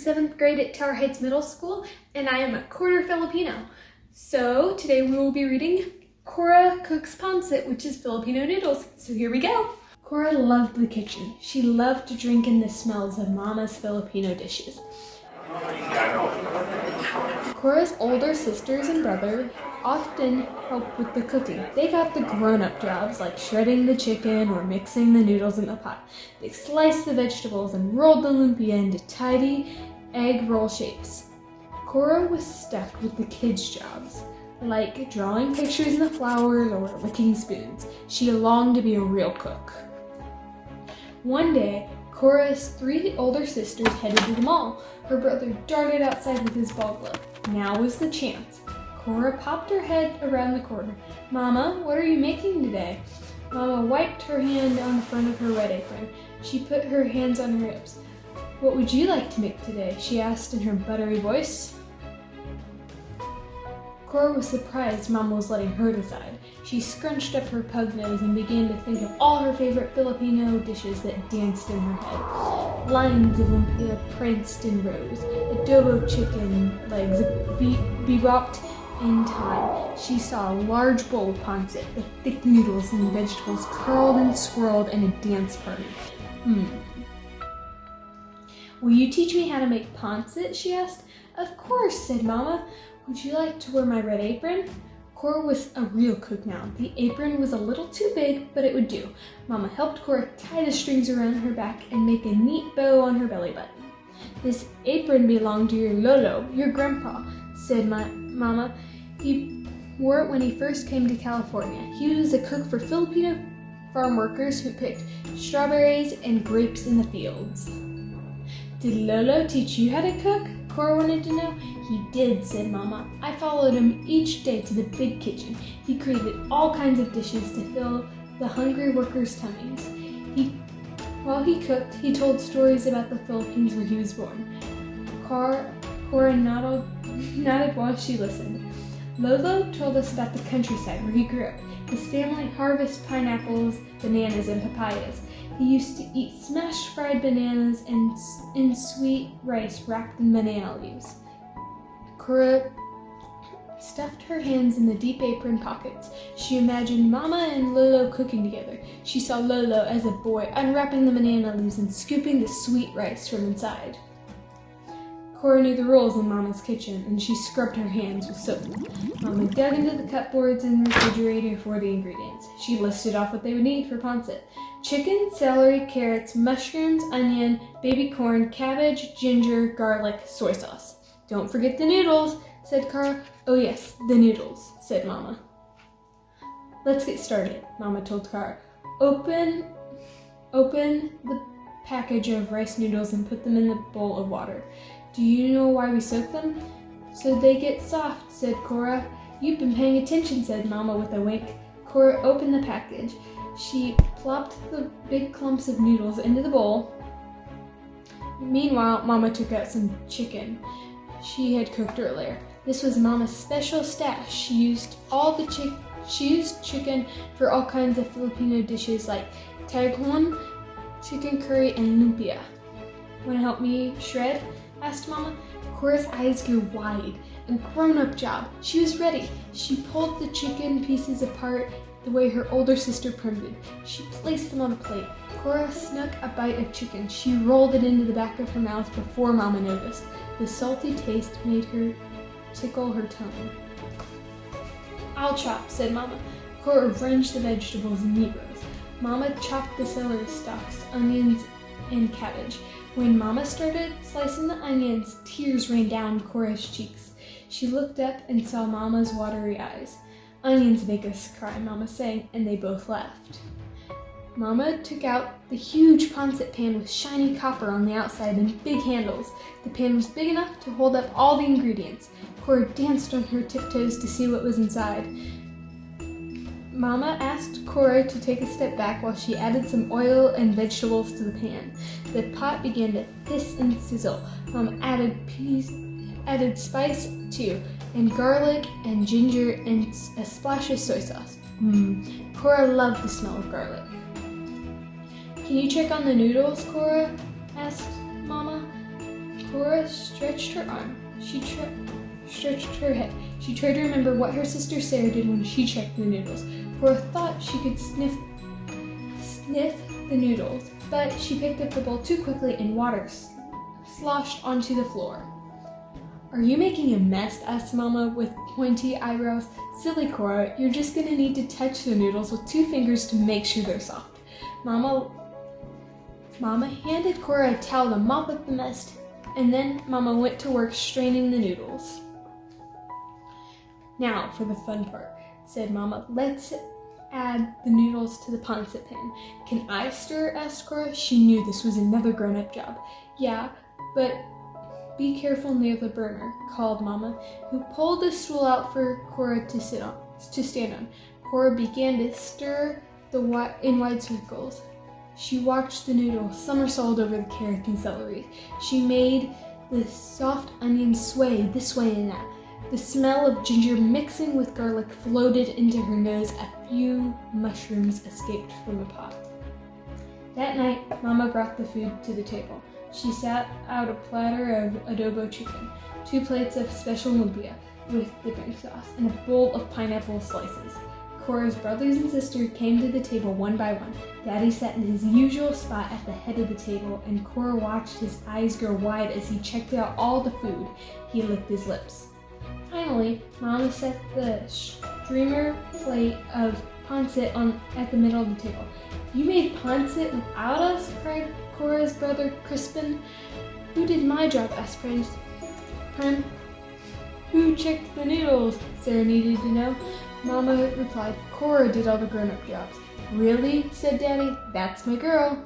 7th grade at Tower Heights Middle School, and I am a quarter Filipino. So today we will be reading Cora Cooks Pancit, which is Filipino noodles. So here we go. Cora loved the kitchen. She loved to drink in the smells of Mama's Filipino dishes. Cora's older sisters and brother often helped with the cooking. They got the grown-up jobs like shredding the chicken or mixing the noodles in the pot. They sliced the vegetables and rolled the lumpia into tidy egg roll shapes. Cora was stuck with the kids' jobs, like drawing pictures in the flowers or licking spoons. She longed to be a real cook. One day, Cora's 3 older sisters headed to the mall. Her brother darted outside with his ball glove. Now was the chance. Cora popped her head around the corner. "Mama, what are you making today?" Mama wiped her hand on the front of her red apron. She put her hands on her hips. "What would you like to make today?" she asked in her buttery voice. Cora was surprised Mama was letting her decide. She scrunched up her pug nose and began to think of all her favorite Filipino dishes that danced in her head. Lines of lumpia pranced in rows. Adobo chicken legs bebopped in time. She saw a large bowl of pancit with thick noodles and vegetables curled and swirled in a dance party. "Will you teach me how to make pancit?" she asked. "Of course," said Mama. "Would you like to wear my red apron?" Cora was a real cook now. The apron was a little too big, but it would do. Mama helped Cora tie the strings around her back and make a neat bow on her belly button. "This apron belonged to your Lolo, your grandpa," said Mama. "He wore it when he first came to California. He was a cook for Filipino farm workers who picked strawberries and grapes in the fields." "Did Lolo teach you how to cook?" Cora wanted to know. "He did," said Mama. "I followed him each day to the big kitchen. He created all kinds of dishes to fill the hungry workers' tummies. While he cooked, he told stories about the Philippines where he was born." Cora nodded while she listened. "Lolo told us about the countryside where he grew up. His family harvested pineapples, bananas, and papayas. He used to eat smashed fried bananas and in sweet rice wrapped in banana leaves." Cora stuffed her hands in the deep apron pockets. She imagined Mama and Lolo cooking together. She saw Lolo as a boy unwrapping the banana leaves and scooping the sweet rice from inside. Cora knew the rules in Mama's kitchen, and she scrubbed her hands with soap. Mama dug into the cupboards and refrigerator for the ingredients. She listed off what they would need for pancit: chicken, celery, carrots, mushrooms, onion, baby corn, cabbage, ginger, garlic, soy sauce. "Don't forget the noodles," said Cora. "Oh yes, the noodles," said Mama. "Let's get started," Mama told Cora. Open the package of rice noodles and put them in the bowl of water." "Do you know why we soak them?" "So they get soft," said Cora. "You've been paying attention," said Mama with a wink. Cora opened the package. She plopped the big clumps of noodles into the bowl. Meanwhile, Mama took out some chicken she had cooked earlier. This was Mama's special stash. She used chicken for all kinds of Filipino dishes like taghon, chicken curry, and lumpia. "Want to help me shred?" asked Mama. Cora's eyes grew wide. A grown-up job. She was ready. She pulled the chicken pieces apart the way her older sister primitive. She placed them on a plate. Cora snuck a bite of chicken. She rolled it into the back of her mouth before Mama noticed. The salty taste made her tickle her tongue. "I'll chop," said Mama. Cora arranged the vegetables in neat rows. Mama chopped the celery stalks, onions, and cabbage. When Mama started slicing the onions, tears rained down Cora's cheeks. She looked up and saw Mama's watery eyes. "Onions make us cry," Mama sang, and they both laughed. Mama took out the huge pancit pan with shiny copper on the outside and big handles. The pan was big enough to hold up all the ingredients. Cora danced on her tiptoes to see what was inside. Mama asked Cora to take a step back while she added some oil and vegetables to the pan. The pot began to hiss and sizzle. Mama added spice too, and garlic and ginger and a splash of soy sauce. Cora loved the smell of garlic. "Can you check on the noodles, Cora?" asked Mama. Cora stretched her arm. She stretched her head. She tried to remember what her sister Sarah did when she checked the noodles. Cora thought she could sniff the noodles, but she picked up the bowl too quickly and water sloshed onto the floor. "Are you making a mess?" asked Mama with pointy eyebrows. "Silly Cora, you're just gonna need to touch the noodles with 2 fingers to make sure they're soft." Mama handed Cora a towel to mop up the mess, and then Mama went to work straining the noodles. "Now for the fun part," said Mama. "Let's add the noodles to the pancit pan." "Can I stir?" asked Cora. She knew this was another grown-up job. "Yeah, but be careful near the burner," called Mama, who pulled the stool out for Cora to stand on. Cora began to stir in wide circles. She watched the noodles somersault over the carrots and celery. She made the soft onions sway this way and that. The smell of ginger mixing with garlic floated into her nose. A few mushrooms escaped from the pot. That night, Mama brought the food to the table. She set out a platter of adobo chicken, 2 plates of special lumpia with dipping sauce, and a bowl of pineapple slices. Cora's brothers and sisters came to the table one by one. Daddy sat in his usual spot at the head of the table, and Cora watched his eyes grow wide as he checked out all the food. He licked his lips. Finally, Mama set the streamer plate of pancit at the middle of the table. "You made pancit without us?" cried Cora's brother Crispin. "Who did my job?" asked Prem. "Who checked the noodles?" Sarah needed to know. Mama replied, "Cora did all the grown-up jobs." "Really?" said Daddy. "That's my girl."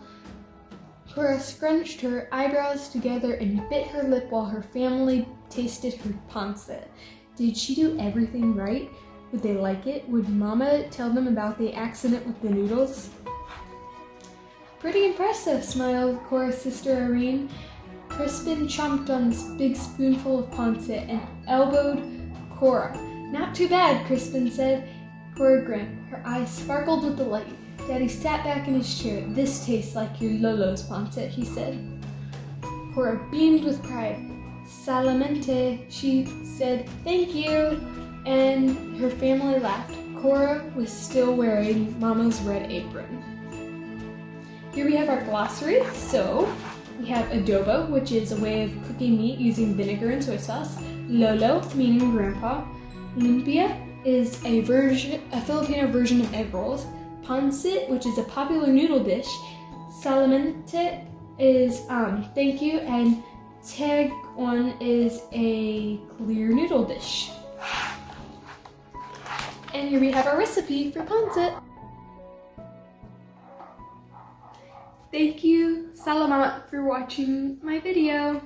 Cora scrunched her eyebrows together and bit her lip while her family tasted her pancit. Did she do everything right? Would they like it? Would Mama tell them about the accident with the noodles? "Pretty impressive," smiled Cora's sister Irene. Crispin chomped on this big spoonful of pancit and elbowed Cora. "Not too bad," Crispin said. Cora grinned. Her eyes sparkled with delight. Daddy sat back in his chair. "This tastes like your Lolo's pancit," he said. Cora beamed with pride. "Salamente," she said. "Thank you." And her family laughed. Cora was still wearing Mama's red apron. Here we have our glossary. So we have adobo, which is a way of cooking meat using vinegar and soy sauce. Lolo, meaning grandpa. Lumpia is a Filipino version of egg rolls. Pancit, which is a popular noodle dish. Salamente is thank you, and Tegon is a clear noodle dish. And here we have our recipe for pancit. Thank you, Salamat, for watching my video.